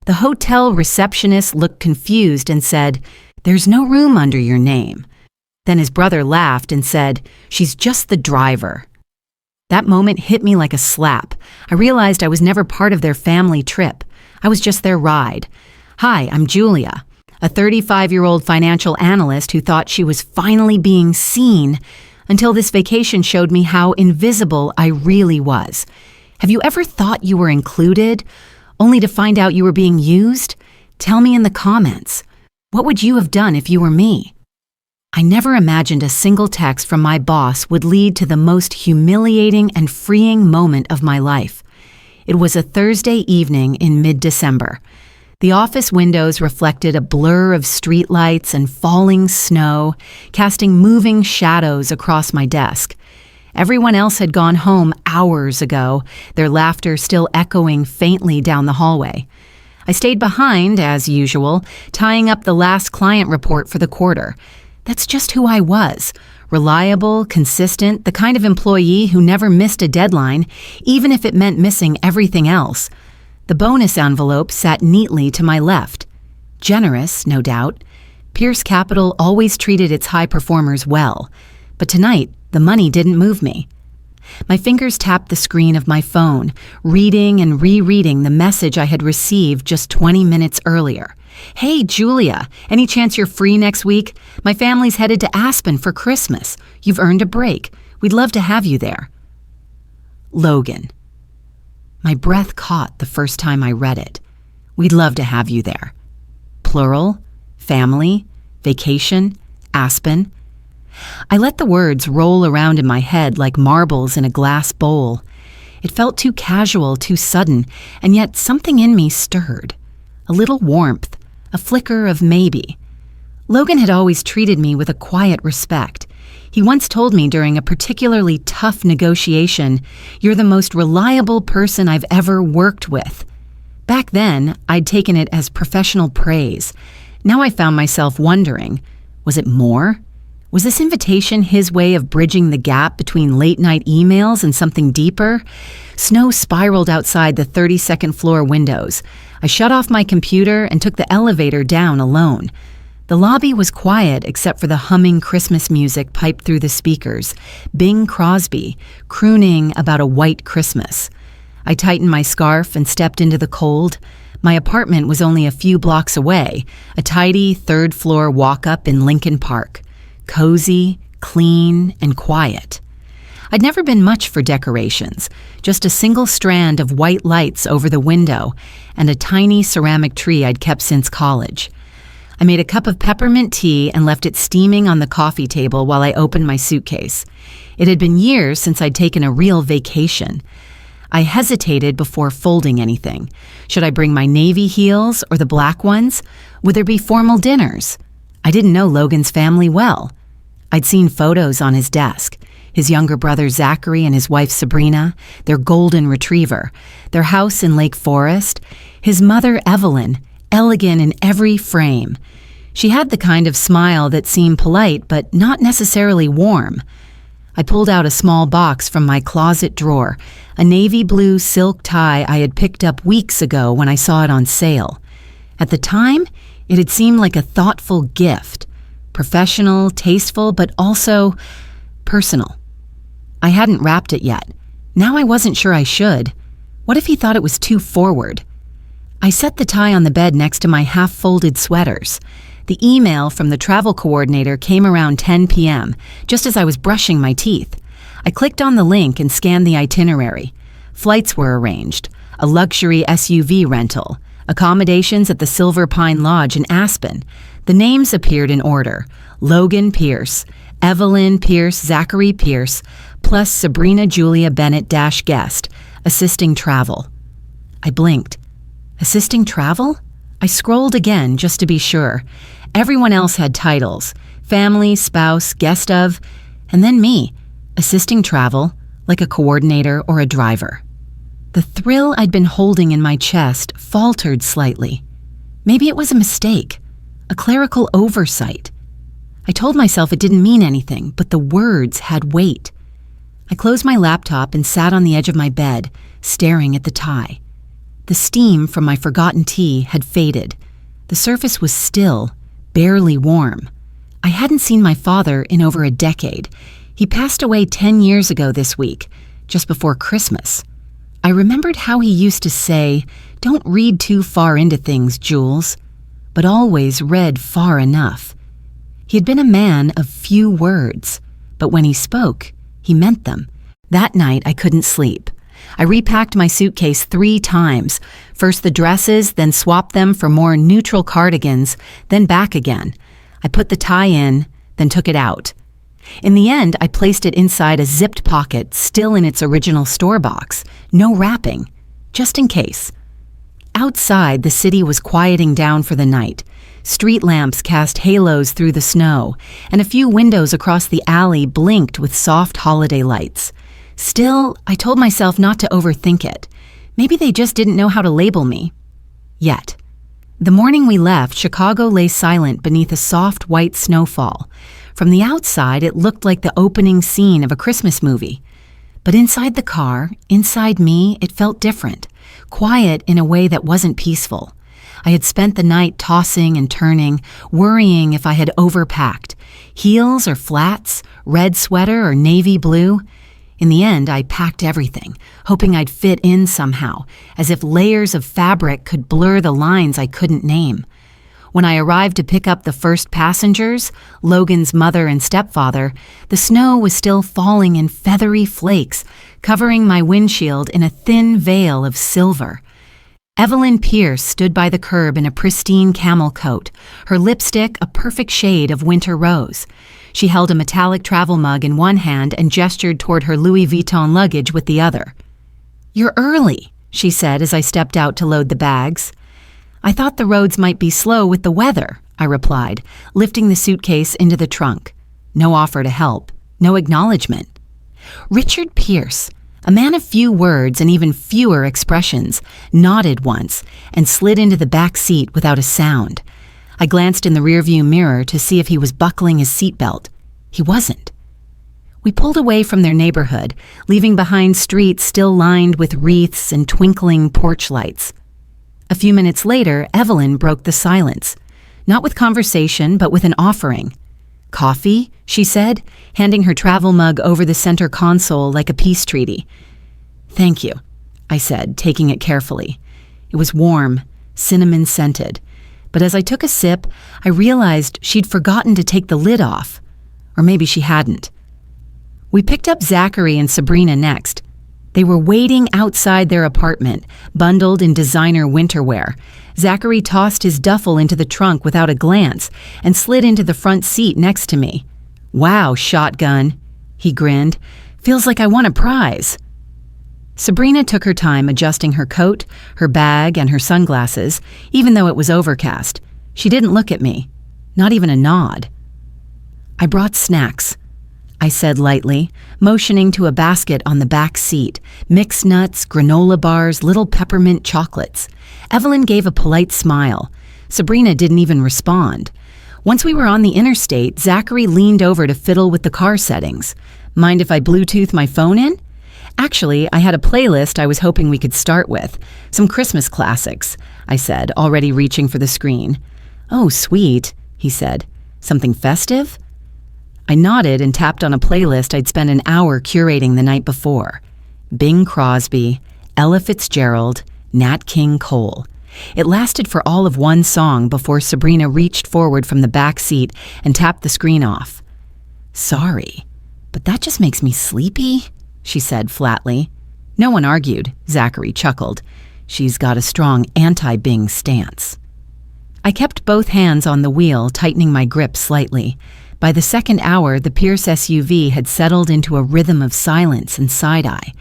The hotel receptionist looked confused and said, "There's no room under your name." Then his brother laughed and said, "She's just the driver." That moment hit me like a slap. I realized I was never part of their family trip. I was just their ride. Hi, I'm Julia, a 35-year-old financial analyst who thought she was finally being seen until this vacation showed me how invisible I really was. Have you ever thought you were included, only to find out you were being used? Tell me in the comments. What would you have done if you were me? I never imagined a single text from my boss would lead to the most humiliating and freeing moment of my life. It was a Thursday evening in mid-December. The office windows reflected a blur of streetlights and falling snow, casting moving shadows across my desk. Everyone else had gone home hours ago, their laughter still echoing faintly down the hallway. I stayed behind, as usual, tying up the last client report for the quarter. That's just who I was. Reliable, consistent, the kind of employee who never missed a deadline, even if it meant missing everything else. The bonus envelope sat neatly to my left. Generous, no doubt. Pierce Capital always treated its high performers well. But tonight, the money didn't move me. My fingers tapped the screen of my phone, reading and rereading the message I had received just 20 minutes earlier. "Hey, Julia, any chance you're free next week? My family's headed to Aspen for Christmas. You've earned a break. We'd love to have you there." Logan. My breath caught the first time I read it. "We'd love to have you there." Plural, family, vacation, Aspen. I let the words roll around in my head like marbles in a glass bowl. It felt too casual, too sudden, and yet something in me stirred. A little warmth, a flicker of maybe. Logan had always treated me with a quiet respect. He once told me during a particularly tough negotiation, "You're the most reliable person I've ever worked with." Back then, I'd taken it as professional praise. Now I found myself wondering, was it more? Was this invitation his way of bridging the gap between late-night emails and something deeper? Snow spiraled outside the 32nd floor windows. I shut off my computer and took the elevator down alone. The lobby was quiet except for the humming Christmas music piped through the speakers, Bing Crosby, crooning about a white Christmas. I tightened my scarf and stepped into the cold. My apartment was only a few blocks away, a tidy third-floor walk-up in Lincoln Park. Cozy, clean, and quiet. I'd never been much for decorations, just a single strand of white lights over the window and a tiny ceramic tree I'd kept since college. I made a cup of peppermint tea and left it steaming on the coffee table while I opened my suitcase. It had been years since I'd taken a real vacation. I hesitated before folding anything. Should I bring my navy heels or the black ones? Would there be formal dinners? I didn't know Logan's family well. I'd seen photos on his desk. His younger brother Zachary and his wife Sabrina, their golden retriever, their house in Lake Forest, his mother Evelyn, elegant in every frame. She had the kind of smile that seemed polite but not necessarily warm. I pulled out a small box from my closet drawer, a navy blue silk tie I had picked up weeks ago when I saw it on sale. At the time, it had seemed like a thoughtful gift, professional, tasteful, but also personal. I hadn't wrapped it yet. Now I wasn't sure I should. What if he thought it was too forward? I set the tie on the bed next to my half-folded sweaters. The email from the travel coordinator came around 10 p.m., just as I was brushing my teeth. I clicked on the link and scanned the itinerary. Flights were arranged, a luxury SUV rental, accommodations at the Silver Pine Lodge in Aspen. The names appeared in order: Logan Pierce, Evelyn Pierce, Zachary Pierce, plus Sabrina Julia Bennett-guest, assisting travel. I blinked. Assisting travel? I scrolled again just to be sure. Everyone else had titles: family, spouse, guest of, and then me, assisting travel, like a coordinator or a driver. The thrill I'd been holding in my chest faltered slightly. Maybe it was a mistake, a clerical oversight. I told myself it didn't mean anything, but the words had weight. I closed my laptop and sat on the edge of my bed, staring at the tie. The steam from my forgotten tea had faded. The surface was still, barely warm. I hadn't seen my father in over a decade. He passed away 10 years ago this week, just before Christmas. I remembered how he used to say, "Don't read too far into things, Jules," but always read far enough. He had been a man of few words, but when he spoke, he meant them. That night, I couldn't sleep. I repacked my suitcase 3 times, first the dresses, then swapped them for more neutral cardigans, then back again. I put the tie in, then took it out. In the end, I placed it inside a zipped pocket, still in its original store box. No wrapping, just in case. Outside, the city was quieting down for the night. Street lamps cast halos through the snow, and a few windows across the alley blinked with soft holiday lights. Still, I told myself not to overthink it. Maybe they just didn't know how to label me. Yet. The morning we left, Chicago lay silent beneath a soft white snowfall. From the outside, it looked like the opening scene of a Christmas movie. But inside the car, inside me, it felt different, quiet in a way that wasn't peaceful. I had spent the night tossing and turning, worrying if I had overpacked. Heels or flats, red sweater or navy blue. In the end, I packed everything, hoping I'd fit in somehow, as if layers of fabric could blur the lines I couldn't name. When I arrived to pick up the first passengers, Logan's mother and stepfather, the snow was still falling in feathery flakes, covering my windshield in a thin veil of silver. Evelyn Pierce stood by the curb in a pristine camel coat, her lipstick a perfect shade of winter rose. She held a metallic travel mug in one hand and gestured toward her Louis Vuitton luggage with the other. "You're early," she said as I stepped out to load the bags. "I thought the roads might be slow with the weather," I replied, lifting the suitcase into the trunk. No offer to help, no acknowledgement. Richard Pierce, a man of few words and even fewer expressions, nodded once and slid into the back seat without a sound. I glanced in the rearview mirror to see if he was buckling his seatbelt. He wasn't. We pulled away from their neighborhood, leaving behind streets still lined with wreaths and twinkling porch lights. A few minutes later, Evelyn broke the silence, not with conversation, but with an offering. "Coffee?" she said, handing her travel mug over the center console like a peace treaty. "Thank you," I said, taking it carefully. It was warm, cinnamon-scented, but as I took a sip, I realized she'd forgotten to take the lid off. Or maybe she hadn't. We picked up Zachary and Sabrina next. They were waiting outside their apartment, bundled in designer winter wear. Zachary tossed his duffel into the trunk without a glance and slid into the front seat next to me. "Wow, shotgun," he grinned. "Feels like I won a prize." Sabrina took her time adjusting her coat, her bag, and her sunglasses, even though it was overcast. She didn't look at me, not even a nod. "I brought snacks," I said lightly, motioning to a basket on the back seat, mixed nuts, granola bars, little peppermint chocolates. Evelyn gave a polite smile. Sabrina didn't even respond. Once we were on the interstate, Zachary leaned over to fiddle with the car settings. "Mind if I Bluetooth my phone in?" "Actually, I had a playlist I was hoping we could start with. Some Christmas classics," I said, already reaching for the screen. "Oh, sweet," he said. "Something festive?" I nodded and tapped on a playlist I'd spent an hour curating the night before. Bing Crosby, Ella Fitzgerald, Nat King Cole. It lasted for all of one song before Sabrina reached forward from the back seat and tapped the screen off. "Sorry, but that just makes me sleepy," she said flatly. No one argued, Zachary chuckled. She's got a strong anti-Bing stance. I kept both hands on the wheel, tightening my grip slightly. By the second hour, the Pierce SUV had settled into a rhythm of silence and side-eye.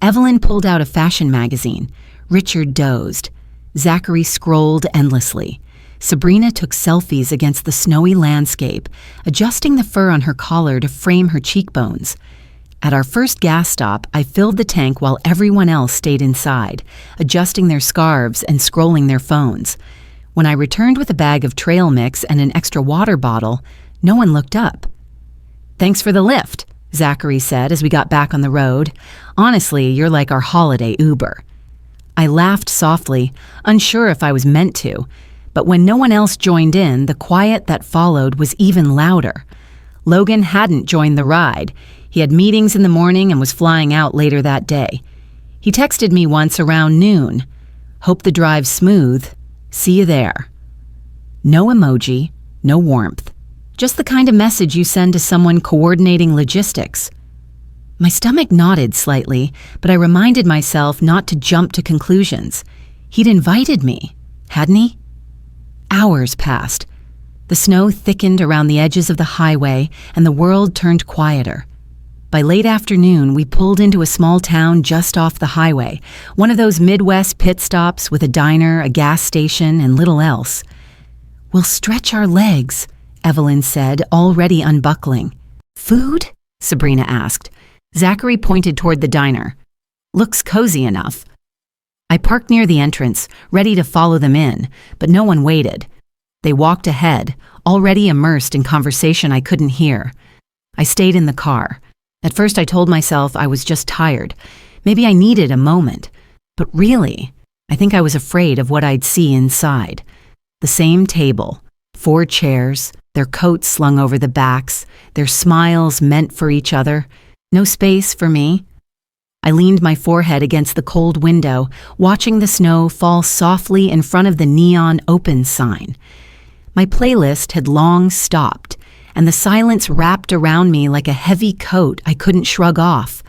Evelyn pulled out a fashion magazine. Richard dozed. Zachary scrolled endlessly. Sabrina took selfies against the snowy landscape, adjusting the fur on her collar to frame her cheekbones. At our first gas stop, I filled the tank while everyone else stayed inside, adjusting their scarves and scrolling their phones. When I returned with a bag of trail mix and an extra water bottle, no one looked up. "Thanks for the lift," Zachary said as we got back on the road. "Honestly, you're like our holiday Uber." I laughed softly, unsure if I was meant to, but when no one else joined in, the quiet that followed was even louder. Logan hadn't joined the ride. He had meetings in the morning and was flying out later that day. He texted me once around noon. "Hope the drive's smooth. See you there." No emoji, no warmth. Just the kind of message you send to someone coordinating logistics. My stomach knotted slightly, but I reminded myself not to jump to conclusions. He'd invited me, hadn't he? Hours passed. The snow thickened around the edges of the highway, and the world turned quieter. By late afternoon, we pulled into a small town just off the highway, one of those Midwest pit stops with a diner, a gas station, and little else. "We'll stretch our legs," Evelyn said, already unbuckling. "Food?" Sabrina asked. Zachary pointed toward the diner. "Looks cozy enough." I parked near the entrance, ready to follow them in, but no one waited. They walked ahead, already immersed in conversation I couldn't hear. I stayed in the car. At first I told myself I was just tired. Maybe I needed a moment. But really, I think I was afraid of what I'd see inside. The same table, 4 chairs, their coats slung over the backs, their smiles meant for each other. No space for me. I leaned my forehead against the cold window, watching the snow fall softly in front of the neon open sign. My playlist had long stopped, and the silence wrapped around me like a heavy coat I couldn't shrug off.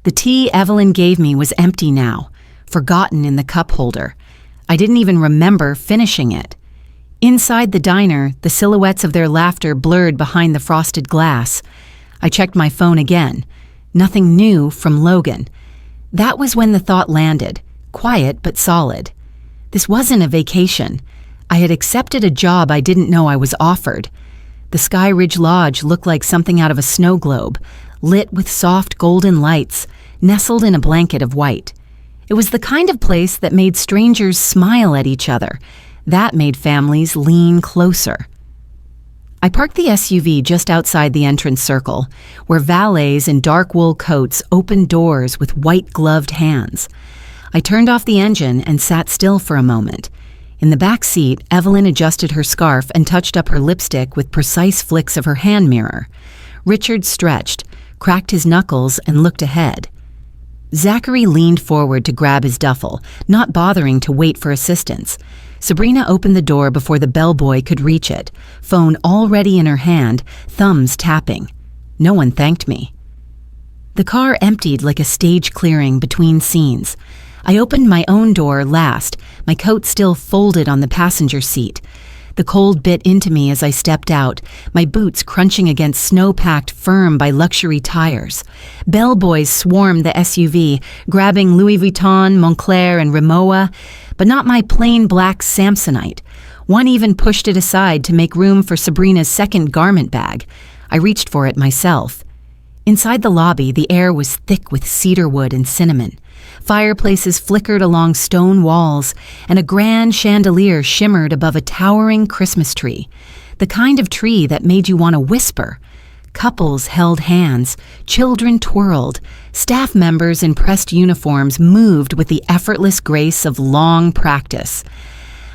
The tea Evelyn gave me was empty now, forgotten in the cup holder. I didn't even remember finishing it. Inside the diner, the silhouettes of their laughter blurred behind the frosted glass. I checked my phone again. Nothing new from Logan. That was when the thought landed, quiet but solid. This wasn't a vacation. I had accepted a job I didn't know I was offered. The Sky Ridge Lodge looked like something out of a snow globe, lit with soft golden lights, nestled in a blanket of white. It was the kind of place that made strangers smile at each other. That made families lean closer. I parked the SUV just outside the entrance circle, where valets in dark wool coats opened doors with white-gloved hands. I turned off the engine and sat still for a moment. In the back seat, Evelyn adjusted her scarf and touched up her lipstick with precise flicks of her hand mirror. Richard stretched, cracked his knuckles, and looked ahead. Zachary leaned forward to grab his duffel, not bothering to wait for assistance. Sabrina opened the door before the bellboy could reach it, phone already in her hand, thumbs tapping. No one thanked me. The car emptied like a stage clearing between scenes. I opened my own door last, my coat still folded on the passenger seat. The cold bit into me as I stepped out, my boots crunching against snow packed firm by luxury tires. Bellboys swarmed the SUV, grabbing Louis Vuitton, Moncler, and Rimowa, but not my plain black Samsonite. One even pushed it aside to make room for Sabrina's second garment bag. I reached for it myself. Inside the lobby, the air was thick with cedarwood and cinnamon. Fireplaces flickered along stone walls, and a grand chandelier shimmered above a towering Christmas tree, the kind of tree that made you want to whisper. Couples held hands, children twirled, staff members in pressed uniforms moved with the effortless grace of long practice.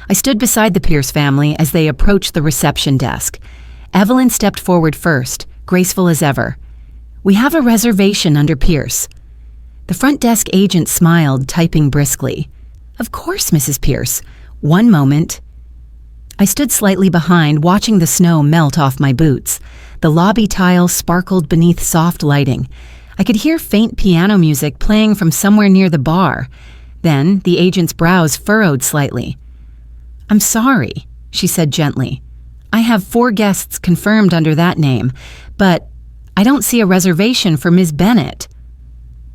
I stood beside the Pierce family as they approached the reception desk. Evelyn stepped forward first, graceful as ever. "We have a reservation under Pierce." The front desk agent smiled, typing briskly. "Of course, Mrs. Pierce. One moment." I stood slightly behind, watching the snow melt off my boots. The lobby tile sparkled beneath soft lighting. I could hear faint piano music playing from somewhere near the bar. Then the agent's brows furrowed slightly. "I'm sorry," she said gently. "I have 4 guests confirmed under that name, but I don't see a reservation for Ms. Bennett."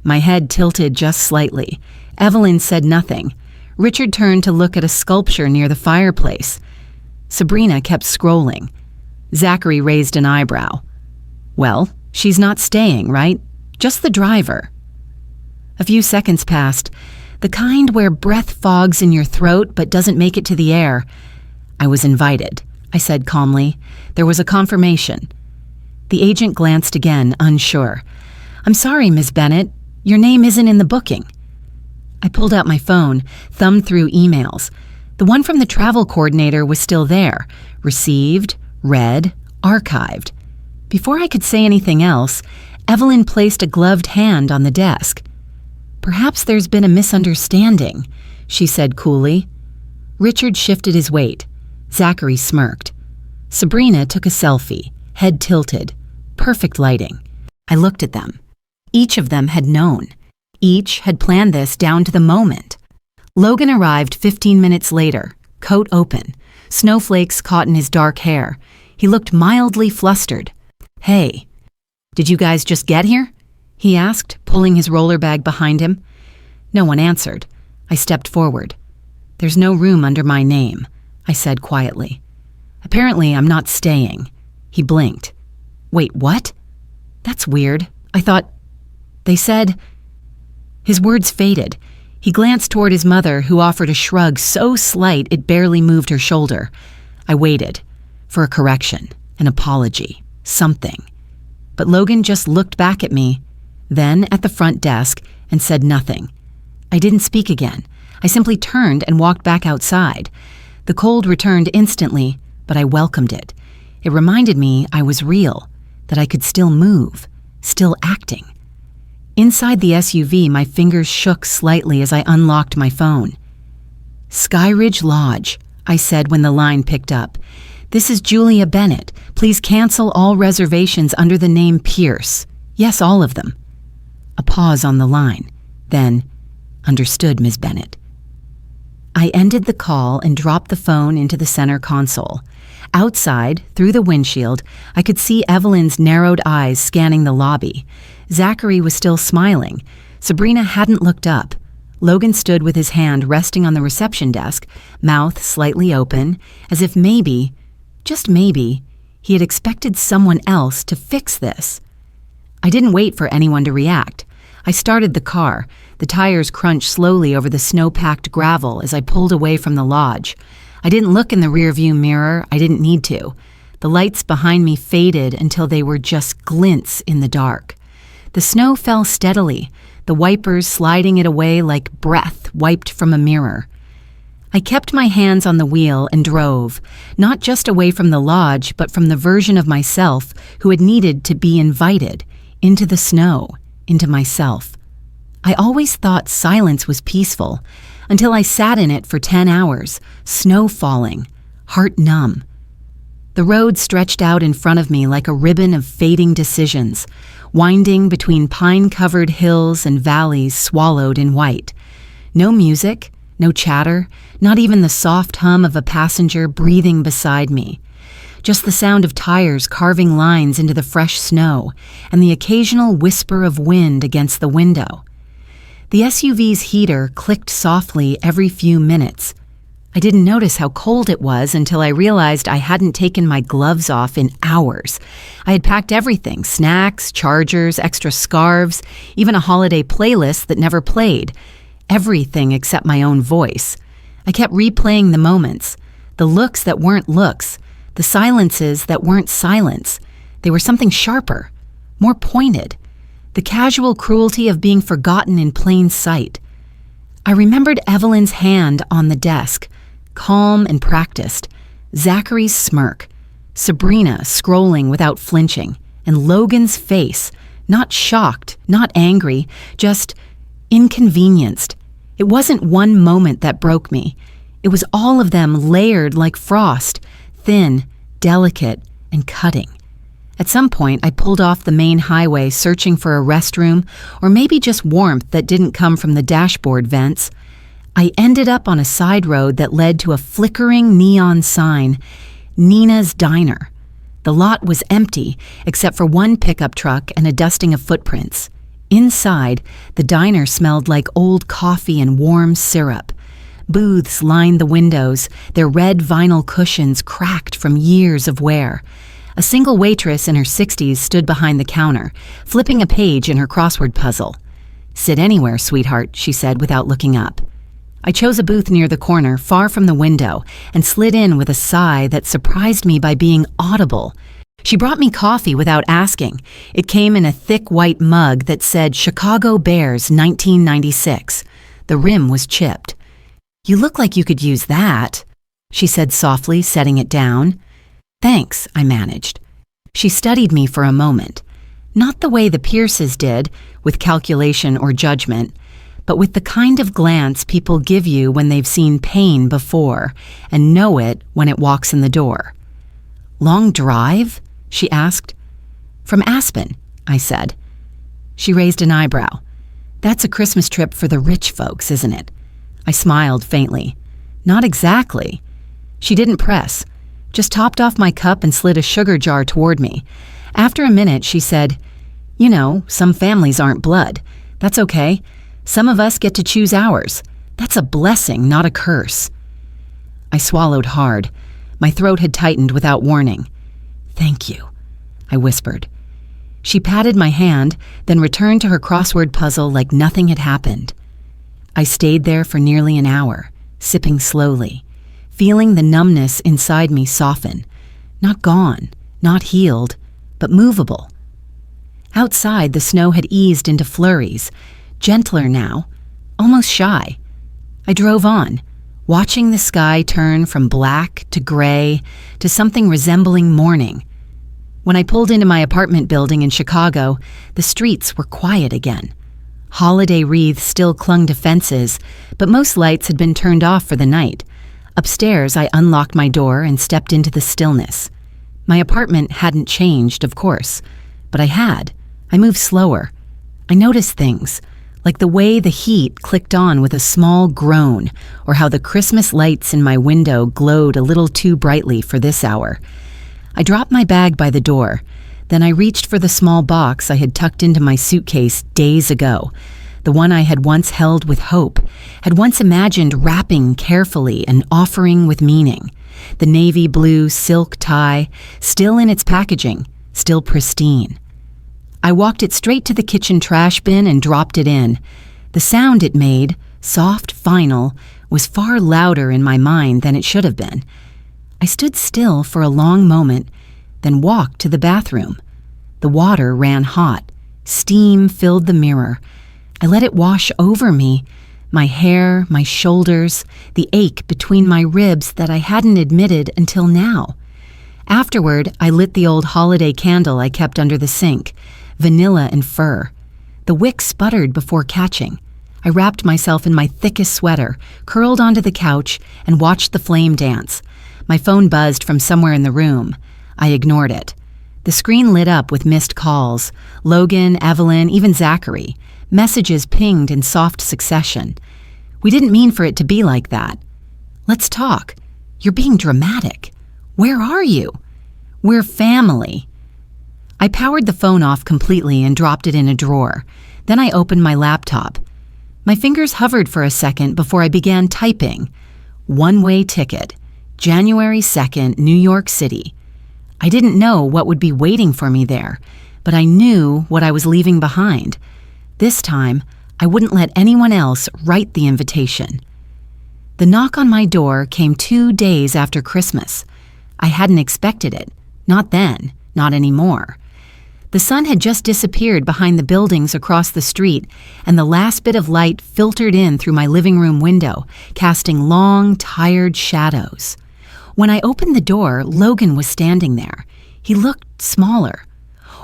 My head tilted just slightly. Evelyn said nothing. Richard turned to look at a sculpture near the fireplace. Sabrina kept scrolling. Zachary raised an eyebrow. "Well, she's not staying, right? Just the driver." A few seconds passed, the kind where breath fogs in your throat but doesn't make it to the air. "I was invited," I said calmly. There was a confirmation. The agent glanced again, unsure. "I'm sorry, Miss Bennett. Your name isn't in the booking." I pulled out my phone, thumbed through emails. The one from the travel coordinator was still there. Received, read, archived. Before I could say anything else, Evelyn placed a gloved hand on the desk. "Perhaps there's been a misunderstanding," she said coolly. Richard shifted his weight. Zachary smirked. Sabrina took a selfie, head tilted. Perfect lighting. I looked at them. Each of them had known. Each had planned this down to the moment. Logan arrived 15 minutes later, coat open, snowflakes caught in his dark hair. He looked mildly flustered. "Hey, did you guys just get here?" he asked, pulling his roller bag behind him. No one answered. I stepped forward. "There's no room under my name," I said quietly. "Apparently, I'm not staying." He blinked. "Wait, what? That's weird. I thought... They said..." His words faded. He glanced toward his mother, who offered a shrug so slight it barely moved her shoulder. I waited for a correction, an apology, something. But Logan just looked back at me, then at the front desk, and said nothing. I didn't speak again. I simply turned and walked back outside. The cold returned instantly, but I welcomed it. It reminded me I was real, that I could still move, still acting. Inside the SUV, my fingers shook slightly as I unlocked my phone. "Skyridge Lodge," I said when the line picked up. "This is Julia Bennett. Please cancel all reservations under the name Pierce. Yes, all of them." A pause on the line. Then, "Understood, Ms. Bennett." I ended the call and dropped the phone into the center console. Outside, through the windshield, I could see Evelyn's narrowed eyes scanning the lobby. Zachary was still smiling. Sabrina hadn't looked up. Logan stood with his hand resting on the reception desk, mouth slightly open, as if maybe, just maybe, he had expected someone else to fix this. I didn't wait for anyone to react. I started the car. The tires crunched slowly over the snow-packed gravel as I pulled away from the lodge. I didn't look in the rearview mirror. I didn't need to. The lights behind me faded until they were just glints in the dark. The snow fell steadily, the wipers sliding it away like breath wiped from a mirror. I kept my hands on the wheel and drove, not just away from the lodge, but from the version of myself who had needed to be invited, into the snow, into myself. I always thought silence was peaceful, until I sat in it for 10 hours, snow falling, heart numb. The road stretched out in front of me like a ribbon of fading decisions, winding between pine-covered hills and valleys swallowed in white. No music, no chatter, not even the soft hum of a passenger breathing beside me. Just the sound of tires carving lines into the fresh snow, and the occasional whisper of wind against the window. The SUV's heater clicked softly every few minutes. I didn't notice how cold it was until I realized I hadn't taken my gloves off in hours. I had packed everything, snacks, chargers, extra scarves, even a holiday playlist that never played. Everything except my own voice. I kept replaying the moments, the looks that weren't looks, the silences that weren't silence. They were something sharper, more pointed. The casual cruelty of being forgotten in plain sight. I remembered Evelyn's hand on the desk, calm and practiced, Zachary's smirk, Sabrina scrolling without flinching, and Logan's face, not shocked, not angry, just inconvenienced. It wasn't one moment that broke me. It was all of them layered like frost, thin, delicate, and cutting. At some point, I pulled off the main highway searching for a restroom or maybe just warmth that didn't come from the dashboard vents. I ended up on a side road that led to a flickering neon sign, Nina's Diner. The lot was empty except for one pickup truck and a dusting of footprints. Inside, the diner smelled like old coffee and warm syrup. Booths lined the windows, their red vinyl cushions cracked from years of wear. A single waitress in her 60s stood behind the counter, flipping a page in her crossword puzzle. "Sit anywhere, sweetheart," she said without looking up. I chose a booth near the corner, far from the window, and slid in with a sigh that surprised me by being audible. She brought me coffee without asking. It came in a thick white mug that said Chicago Bears 1996. The rim was chipped. "You look like you could use that," she said softly, setting it down. "Thanks," I managed. She studied me for a moment, not the way the Pierces did, with calculation or judgment, but with the kind of glance people give you when they've seen pain before and know it when it walks in the door. "Long drive?" she asked. "From Aspen," I said. She raised an eyebrow. "That's a Christmas trip for the rich folks, isn't it?" I smiled faintly. "Not exactly." She didn't press, just topped off my cup and slid a sugar jar toward me. After a minute, she said, "You know, some families aren't blood. That's okay. Some of us get to choose ours. That's a blessing, not a curse." I swallowed hard. My throat had tightened without warning. "Thank you," I whispered. She patted my hand, then returned to her crossword puzzle like nothing had happened. I stayed there for nearly an hour, sipping slowly, feeling the numbness inside me soften. Not gone, not healed, but movable. Outside, the snow had eased into flurries, gentler now, almost shy. I drove on, watching the sky turn from black to gray to something resembling morning. When I pulled into my apartment building in Chicago, the streets were quiet again. Holiday wreaths still clung to fences, but most lights had been turned off for the night. Upstairs, I unlocked my door and stepped into the stillness. My apartment hadn't changed, of course, but I had. I moved slower. I noticed things, like the way the heat clicked on with a small groan, or how the Christmas lights in my window glowed a little too brightly for this hour. I dropped my bag by the door. Then I reached for the small box I had tucked into my suitcase days ago, the one I had once held with hope, had once imagined wrapping carefully and offering with meaning. The navy blue silk tie, still in its packaging, still pristine. I walked it straight to the kitchen trash bin and dropped it in. The sound it made, soft, final, was far louder in my mind than it should have been. I stood still for a long moment, then walked to the bathroom. The water ran hot. Steam filled the mirror. I let it wash over me, my hair, my shoulders, the ache between my ribs that I hadn't admitted until now. Afterward, I lit the old holiday candle I kept under the sink, vanilla and fir. The wick sputtered before catching. I wrapped myself in my thickest sweater, curled onto the couch, and watched the flame dance. My phone buzzed from somewhere in the room. I ignored it. The screen lit up with missed calls. Logan, Evelyn, even Zachary. Messages pinged in soft succession. "We didn't mean for it to be like that." "Let's talk." "You're being dramatic." "Where are you?" "We're family." I powered the phone off completely and dropped it in a drawer. Then I opened my laptop. My fingers hovered for a second before I began typing. One-way ticket. January 2nd, New York City. I didn't know what would be waiting for me there, but I knew what I was leaving behind. This time, I wouldn't let anyone else write the invitation. The knock on my door came 2 days after Christmas. I hadn't expected it. Not then, not anymore. The sun had just disappeared behind the buildings across the street, and the last bit of light filtered in through my living room window, casting long, tired shadows. When I opened the door, Logan was standing there. He looked smaller.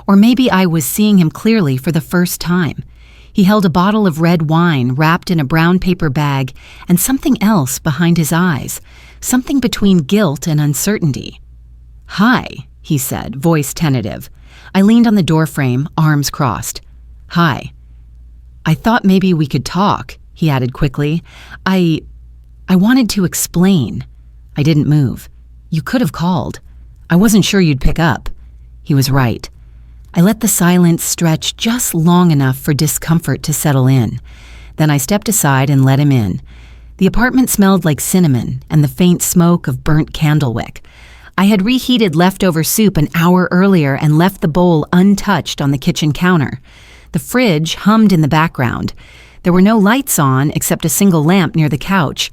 Or maybe I was seeing him clearly for the first time. He held a bottle of red wine wrapped in a brown paper bag and something else behind his eyes, something between guilt and uncertainty. "Hi," he said, voice tentative. I leaned on the doorframe, arms crossed. "Hi." "I thought maybe we could talk," he added quickly. I wanted to explain." I didn't move. "You could have called. I wasn't sure you'd pick up." He was right. I let the silence stretch just long enough for discomfort to settle in. Then I stepped aside and let him in. The apartment smelled like cinnamon and the faint smoke of burnt candlewick. I had reheated leftover soup an hour earlier and left the bowl untouched on the kitchen counter. The fridge hummed in the background. There were no lights on except a single lamp near the couch.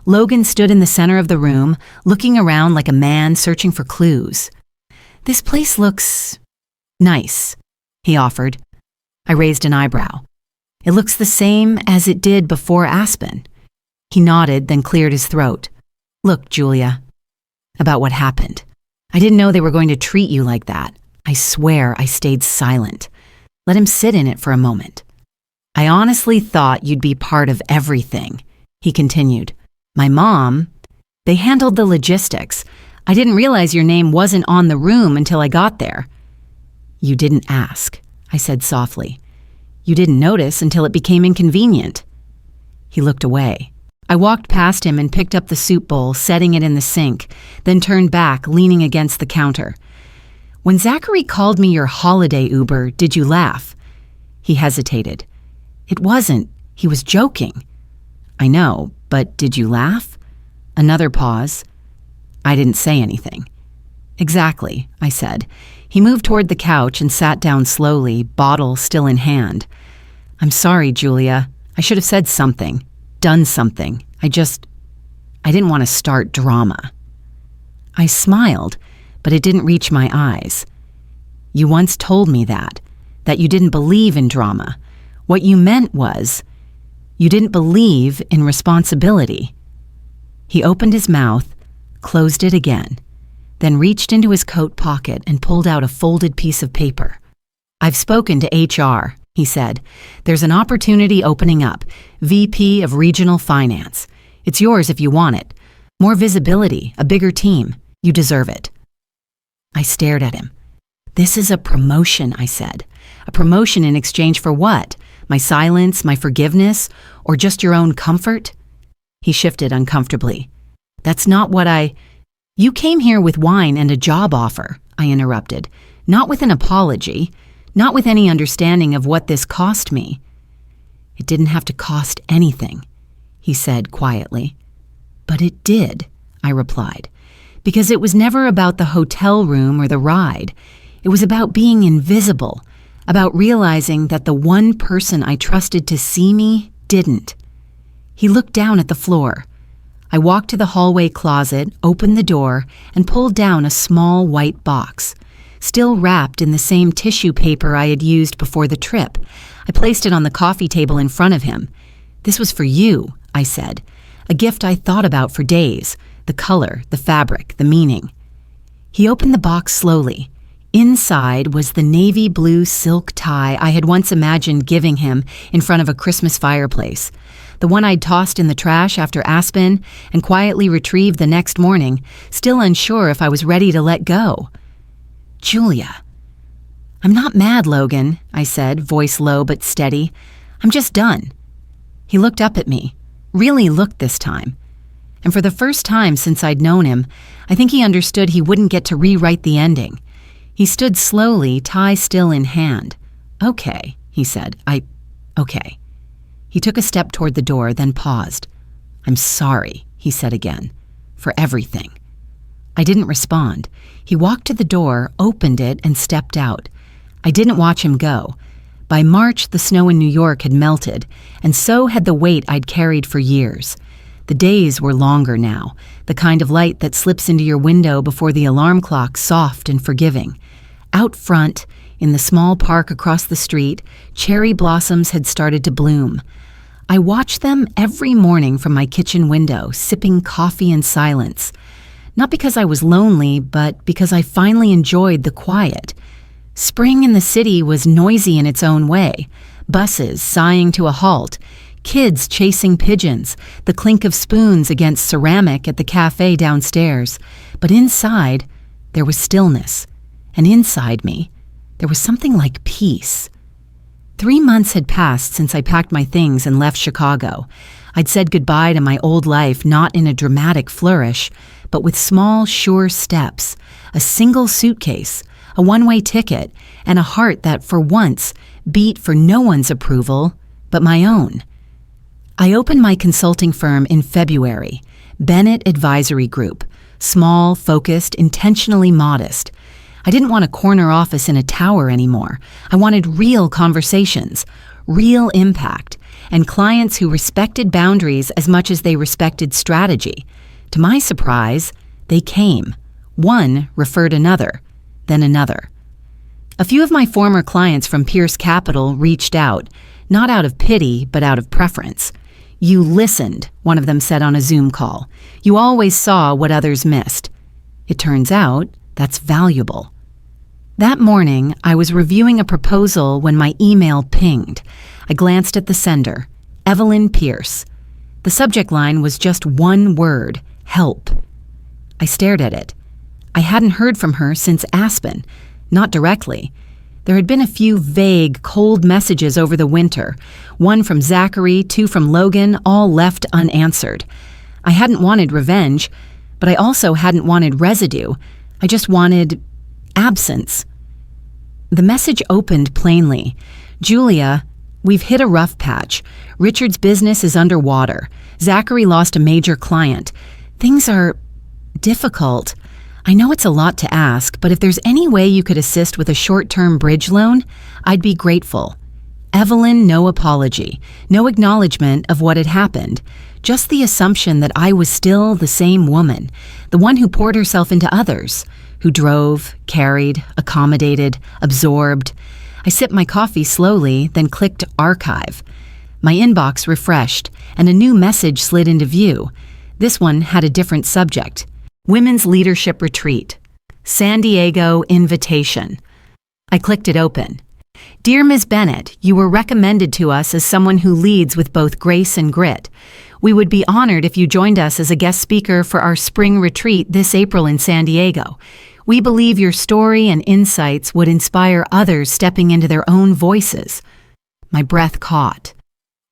Logan stood in the center of the room, looking around like a man searching for clues. "This place looks nice," he offered. I raised an eyebrow. It looks the same as it did before Aspen. He nodded, then cleared his throat. Look, Julia, about what happened. I didn't know they were going to treat you like that. I swear I stayed silent. Let him sit in it for a moment. I honestly thought you'd be part of everything, he continued. My mom, they handled the logistics. I didn't realize your name wasn't on the room until I got there. You didn't ask, I said softly. You didn't notice until it became inconvenient. He looked away. I walked past him and picked up the soup bowl, setting it in the sink, then turned back, leaning against the counter. When Zachary called me your holiday Uber, did you laugh? He hesitated. It wasn't. He was joking. I know, but did you laugh? Another pause. I didn't say anything. Exactly, I said. He moved toward the couch and sat down slowly, bottle still in hand. I'm sorry, Julia. I should have said something, done something. I didn't want to start drama. I smiled, but it didn't reach my eyes. You once told me that you didn't believe in drama. What you meant was, you didn't believe in responsibility. He opened his mouth, closed it again, then reached into his coat pocket and pulled out a folded piece of paper. I've spoken to HR, he said. There's an opportunity opening up, VP of Regional Finance. It's yours if you want it. More visibility, a bigger team. You deserve it. I stared at him. This is a promotion, I said. A promotion in exchange for what? My silence, my forgiveness, or just your own comfort? He shifted uncomfortably. That's not what You came here with wine and a job offer, I interrupted. Not with an apology, not with any understanding of what this cost me. It didn't have to cost anything, he said quietly. But it did, I replied, because it was never about the hotel room or the ride. It was about being invisible, about realizing that the one person I trusted to see me didn't. He looked down at the floor. I walked to the hallway closet, opened the door, and pulled down a small white box, still wrapped in the same tissue paper I had used before the trip. I placed it on the coffee table in front of him. This was for you, I said, a gift I thought about for days, the color, the fabric, the meaning. He opened the box slowly. Inside was the navy blue silk tie I had once imagined giving him in front of a Christmas fireplace, the one I'd tossed in the trash after Aspen and quietly retrieved the next morning, still unsure if I was ready to let go. Julia. I'm not mad, Logan, I said, voice low but steady. I'm just done. He looked up at me, really looked this time. And for the first time since I'd known him, I think he understood he wouldn't get to rewrite the ending. He stood slowly, tie still in hand. Okay, he said. Okay. He took a step toward the door, then paused. I'm sorry, he said again, for everything. I didn't respond. He walked to the door, opened it, and stepped out. I didn't watch him go. By March, the snow in New York had melted, and so had the weight I'd carried for years. The days were longer now, the kind of light that slips into your window before the alarm clock, soft and forgiving. Out front, in the small park across the street, cherry blossoms had started to bloom. I watched them every morning from my kitchen window, sipping coffee in silence. Not because I was lonely, but because I finally enjoyed the quiet. Spring in the city was noisy in its own way. Buses sighing to a halt, kids chasing pigeons, the clink of spoons against ceramic at the cafe downstairs. But inside, there was stillness. And inside me, there was something like peace. 3 months had passed since I packed my things and left Chicago. I'd said goodbye to my old life, not in a dramatic flourish, but with small, sure steps, a single suitcase, a one-way ticket, and a heart that, for once, beat for no one's approval but my own. I opened my consulting firm in February, Bennett Advisory Group, small, focused, intentionally modest. I didn't want a corner office in a tower anymore. I wanted real conversations, real impact, and clients who respected boundaries as much as they respected strategy. To my surprise, they came. One referred another, then another. A few of my former clients from Pierce Capital reached out, not out of pity, but out of preference. You listened, one of them said on a Zoom call. You always saw what others missed. It turns out that's valuable. That morning, I was reviewing a proposal when my email pinged. I glanced at the sender, Evelyn Pierce. The subject line was just one word, help. I stared at it. I hadn't heard from her since Aspen, not directly. There had been a few vague, cold messages over the winter, one from Zachary, two from Logan, all left unanswered. I hadn't wanted revenge, but I also hadn't wanted residue. I just wanted absence. The message opened plainly. Julia, we've hit a rough patch. Richard's business is underwater. Zachary lost a major client. Things are difficult. I know it's a lot to ask, but if there's any way you could assist with a short-term bridge loan, I'd be grateful. Evelyn, no apology, no acknowledgement of what had happened, just the assumption that I was still the same woman, the one who poured herself into others, who drove, carried, accommodated, absorbed. I sipped my coffee slowly, then clicked archive. My inbox refreshed, and a new message slid into view. This one had a different subject. Women's Leadership Retreat. San Diego Invitation. I clicked it open. Dear Ms. Bennett, you were recommended to us as someone who leads with both grace and grit. We would be honored if you joined us as a guest speaker for our spring retreat this April in San Diego. We believe your story and insights would inspire others stepping into their own voices. My breath caught.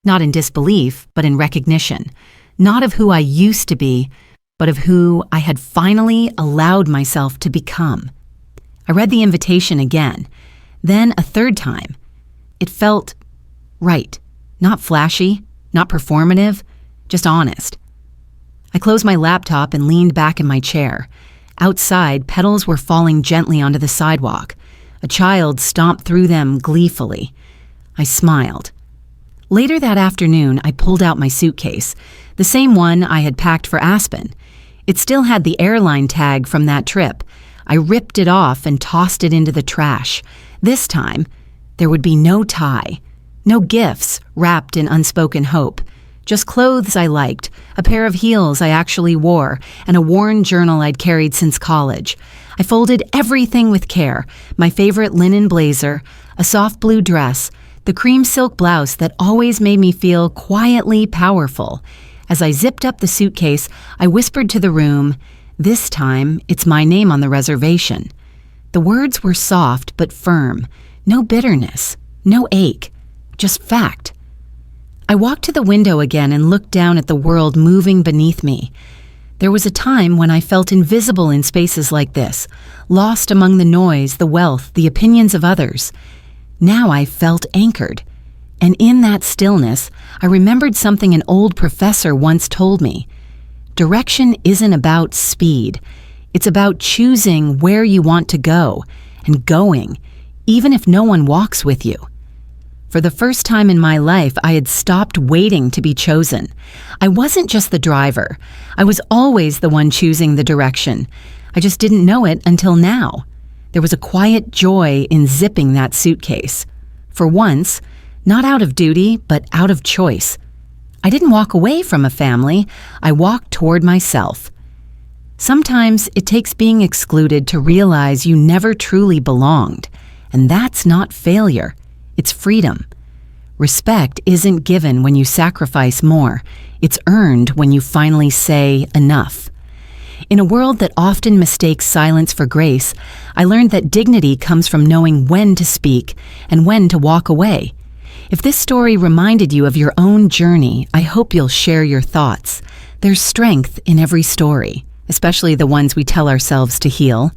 Not in disbelief, but in recognition. Not of who I used to be, but of who I had finally allowed myself to become. I read the invitation again, then a third time. It felt right, not flashy, not performative, just honest. I closed my laptop and leaned back in my chair. Outside, petals were falling gently onto the sidewalk. A child stomped through them gleefully. I smiled. Later that afternoon, I pulled out my suitcase, the same one I had packed for Aspen. It still had the airline tag from that trip. I ripped it off and tossed it into the trash. This time, there would be no tie, no gifts wrapped in unspoken hope, just clothes I liked, a pair of heels I actually wore, and a worn journal I'd carried since college. I folded everything with care, my favorite linen blazer, a soft blue dress, the cream silk blouse that always made me feel quietly powerful. As I zipped up the suitcase, I whispered to the room, "This time, it's my name on the reservation." The words were soft but firm. No bitterness, no ache, just fact. I walked to the window again and looked down at the world moving beneath me. There was a time when I felt invisible in spaces like this, lost among the noise, the wealth, the opinions of others. Now I felt anchored. And in that stillness, I remembered something an old professor once told me. Direction isn't about speed. It's about choosing where you want to go and going, even if no one walks with you. For the first time in my life, I had stopped waiting to be chosen. I wasn't just the driver. I was always the one choosing the direction. I just didn't know it until now. There was a quiet joy in zipping that suitcase. For once, not out of duty, but out of choice. I didn't walk away from a family. I walked toward myself. Sometimes it takes being excluded to realize you never truly belonged. And that's not failure. It's freedom. Respect isn't given when you sacrifice more. It's earned when you finally say enough. In a world that often mistakes silence for grace, I learned that dignity comes from knowing when to speak and when to walk away. If this story reminded you of your own journey, I hope you'll share your thoughts. There's strength in every story, especially the ones we tell ourselves to heal.